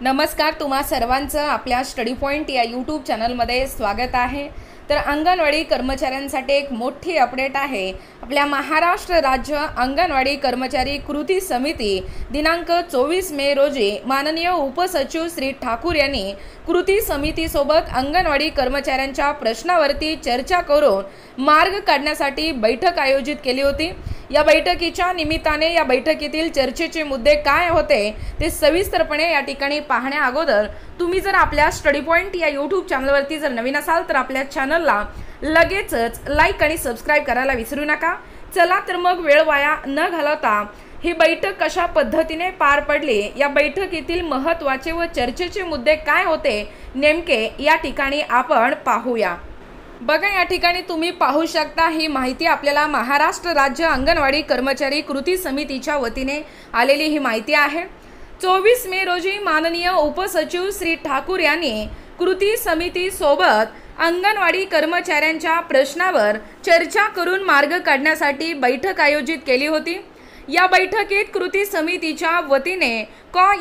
नमस्कार, तुम्हा सर्वांचं आपल्या स्टडी पॉइंट या यूट्यूब चॅनलमध्ये स्वागत आहे। तर अंगणवाडी कर्मचाऱ्यांसाठी एक मोठी अपडेट आहे। आपल्या महाराष्ट्र राज्य अंगणवाडी कर्मचारी कृती समिती दिनांक 24 मे रोजी माननीय उपसचिव श्री ठाकूर यांनी कृती समितीसोबत अंगणवाडी कर्मचाऱ्यांच्या प्रश्नावरती चर्चा करून मार्ग काढण्यासाठी बैठक आयोजित केली होती। या बैठकीच्या निमित्ताने या बैठकीतील चर्चेचे मुद्दे काय होते ते सविस्तरपणे या ठिकाणी पाहण्या अगोदर तुम्ही जर आपल्या स्टडी पॉइंट या यूट्यूब चॅनलवरती जर नवीन असाल तर आपल्या चॅनलला लगेचच लाईक आणि सबस्क्राइब करायला विसरू नका। चला तर मग वेळ वाया न घालवता ही बैठक कशा पद्धतीने पार पडली, या बैठकीतील महत्त्वाचे व चर्चेचे मुद्दे काय होते नेमके या ठिकाणी आपण पाहूया। बघा, या ठिकाणी तुम्ही पाहू शकता ही माहिती आपल्याला महाराष्ट्र राज्य अंगणवाडी कर्मचारी कृती समितीच्या वतीने आलेली ही माहिती आहे। 24 मे रोजी माननीय उपसचिव श्री ठाकूर यांनी कृती समिती सोबत अंगणवाडी कर्मचाऱ्यांच्या प्रश्नावर चर्चा करून मार्ग काढण्यासाठी बैठक आयोजित केली होती। या बैठकीत कृती समितीच्या वतीने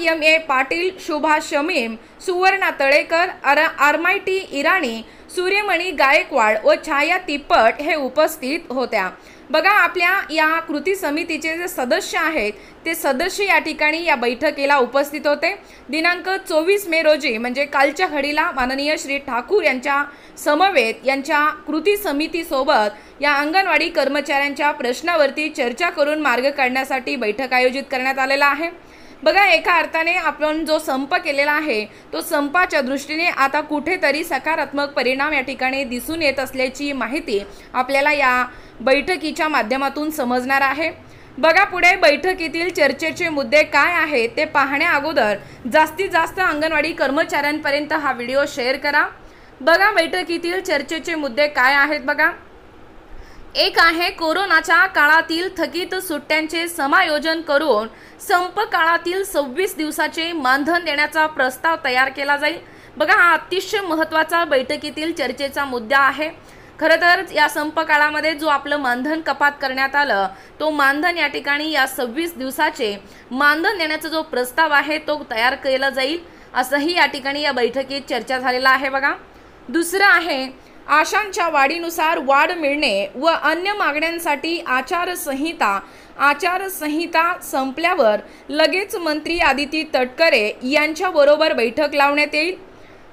एम.ए. पाटील, शुभा शमीम, सुवर्णा तळेकर, आरमायटी इराणी, सूर्यमणी गायकवाड व छाया तिप्पट हे उपस्थित होत्या। बघा, आपल्या या कृती समितीचे जे सदस्य आहेत ते सदस्य या ठिकाणी या बैठकीला उपस्थित होते। दिनांक 24 मे रोजी म्हणजे कालच्या घडीला माननीय श्री ठाकूर यांच्या समवेत यांच्या कृती समितीसोबत या अंगणवाडी कर्मचाऱ्यांच्या प्रश्नावरती चर्चा करून मार्ग काढण्यासाठी बैठक आयोजित करण्यात आलेला आहे। बघा, एका अर्थाने आपण जो संप केलेला आहे तो संपाच्या दृष्टीने आता कुठेतरी सकारात्मक परिणाम या ठिकाणी दिसून येत असल्याची माहिती आपल्याला या बैठकीच्या माध्यमातून समजणार आहे। बघा, पुढे बैठकीतील चर्चेचे मुद्दे काय आहेत ते पाहण्या अगोदर जास्तीत जास्त अंगणवाडी कर्मचाऱ्यांपर्यंत हा व्हिडिओ शेअर करा। बघा, बैठकीतील चर्चेचे मुद्दे काय आहेत बघा। एक आहे कोरोनाच्या काळातील थकीत सुट्ट्यांचे समायोजन करून संप काळातील 26 दिवसाचे मानधन देण्याचा प्रस्ताव तयार केला जाईल। बघा, हा अतिशय महत्त्वाचा बैठकीतील चर्चेचा मुद्दा आहे। खरं तर या संप काळामध्ये जो आपलं मानधन कपात करण्यात आलं तो मानधन या ठिकाणी या 26 दिवसाचे मानधन देण्याचा जो प्रस्ताव आहे तो तयार केला जाईल असंही या ठिकाणी या बैठकीत चर्चा झालेला आहे। बघा, दुसरं आहे आशांच्या वाढीनुसार वाढ मिळणे व अन्य मागण्यांसाठी आचारसंहिता संपल्यावर लगेच मंत्री आदिती तटकरे यांच्याबरोबर बैठक लावण्यात येईल।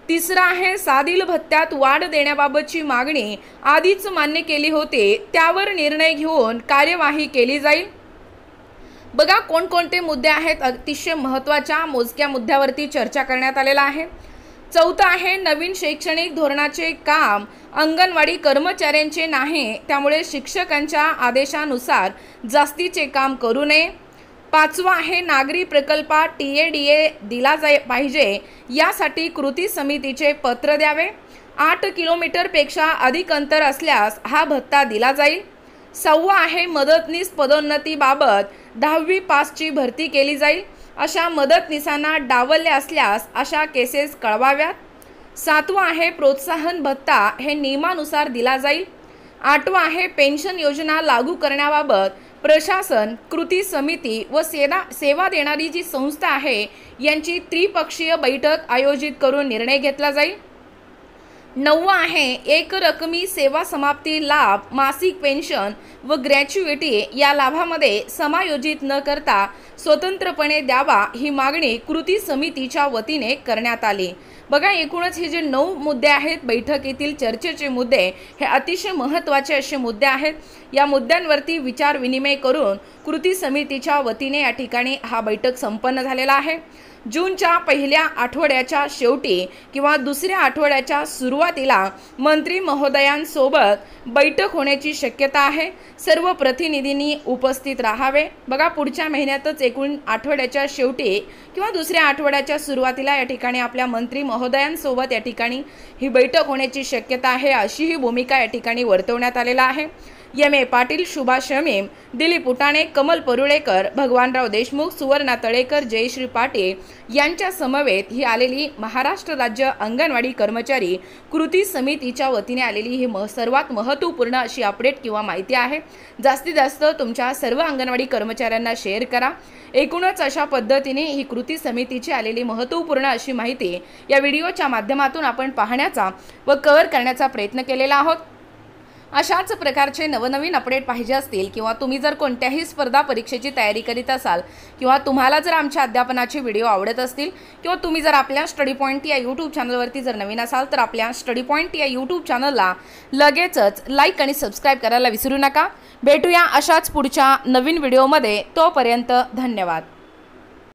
तिसरं आहे साधील भत्त्यात वाढ देण्याबाबतची मागणी आधीच मान्य केली होती, त्यावर निर्णय घेऊन कार्यवाही केली जाईल। बघा, कोणकोणते मुद्दे आहेत अतिशय महत्त्वाच्या मोजक्या मुद्द्यावरती चर्चा करण्यात आलेला आहे। चौथं आहे नवीन शैक्षणिक धोरणाचे काम अंगणवाडी कर्मचाऱ्यांचे नाही, त्यामुळे शिक्षकांच्या आदेशानुसार जास्तीचे काम करू नये। पाचवा आहे नागरी प्रकल्पात TADA दिला पाहिजे, यासाठी कृती समितीचे पत्र द्यावे। 8 किलोमीटरपेक्षा अधिक अंतर असल्यास हा भत्ता दिला जाईल। सहावा आहे मदतनीस पदोन्नतीबाबत 10वी पासची भरती केली जाईल, अशा मदतनीसांना डावलले असल्यास अशा केसेस कळवाव्यात। सातवा आहे प्रोत्साहन भत्ता हे नियमानुसार दिला जाईल। आठवा आहे पेन्शन योजना लागू करण्याबाबत प्रशासन, कृती समिती व सेवा देणारी जी संस्था आहे यांची त्रिपक्षीय बैठक आयोजित करून निर्णय घेतला जाईल। नववा आहे एक रकमी सेवा समाप्ती लाभ, मासिक पेन्शन व ग्रॅच्युइटी या लाभामध्ये समायोजित न करता स्वतंत्रपणे द्यावा, ही मागणी कृती समितीच्या वतीने करण्यात आली। बघा, एकूणच हे जे 9 मुद्दे आहेत बैठकीतील चर्चेचे मुद्दे हे अतिशय महत्त्वाचे असे मुद्दे आहेत। या मुद्द्यांवरती विचार विनिमय करून कृती समितीच्या वतीने या ठिकाणी हा बैठक संपन्न झालेला आहे। जूनच्या पहिल्या आठवड्याच्या शेवटी किंवा दुसऱ्या आठवड्याच्या सुरुवातीला मंत्री महोदयांसोबत बैठक होण्याची शक्यता आहे। सर्व प्रतिनिधींनी उपस्थित राहावे। बघा, पुढच्या महिन्यातच एकूण आठवड्याच्या शेवटी किंवा दुसऱ्या आठवड्याच्या सुरुवातीला या ठिकाणी आपल्या मंत्री महोदयांसोबत या ठिकाणी ही बैठक होण्याची शक्यता आहे, अशी ही भूमिका या ठिकाणी वर्तवण्यात आलेला आहे। एम ए पाटील, सुभाष शमीम, दिलीप उटाणे, कमल परुळेकर, भगवानराव देशमुख, सुवर्णा तळेकर, जयश्री पाटील यांच्या समवेत ही आलेली महाराष्ट्र राज्य अंगणवाडी कर्मचारी कृती समितीच्या वतीने आलेली ही सर्वात महत्त्वपूर्ण अशी अपडेट किंवा माहिती आहे। जास्तीत जास्त तुमच्या सर्व अंगणवाडी कर्मचाऱ्यांना शेअर करा। एकूणच अशा पद्धतीने ही कृती समितीची आलेली महत्त्वपूर्ण अशी माहिती या व्हिडिओच्या माध्यमातून आपण पाहण्याचा व कव्हर करण्याचा प्रयत्न केलेला आहोत। अशाच प्रकारचे नवनवीन अपडेट पाहिजे असतील किंवा तुम्ही जर कोणत्याही स्पर्धा परीक्षेची तयारी करीत असाल किंवा तुम्हाला जर आमच्या अध्यापनाचे व्हिडिओ आवडत असतील किंवा तुम्ही जर आपल्या स्टडी पॉइंट या यूट्यूब चॅनलवरती जर नवीन असाल तर आपल्या स्टडी पॉइंट या यूट्यूब चॅनलला लगेचच लाईक आणि सबस्क्राईब करायला विसरू नका। भेटूया अशाच पुढच्या नवीन व्हिडिओमध्ये, तोपर्यंत धन्यवाद।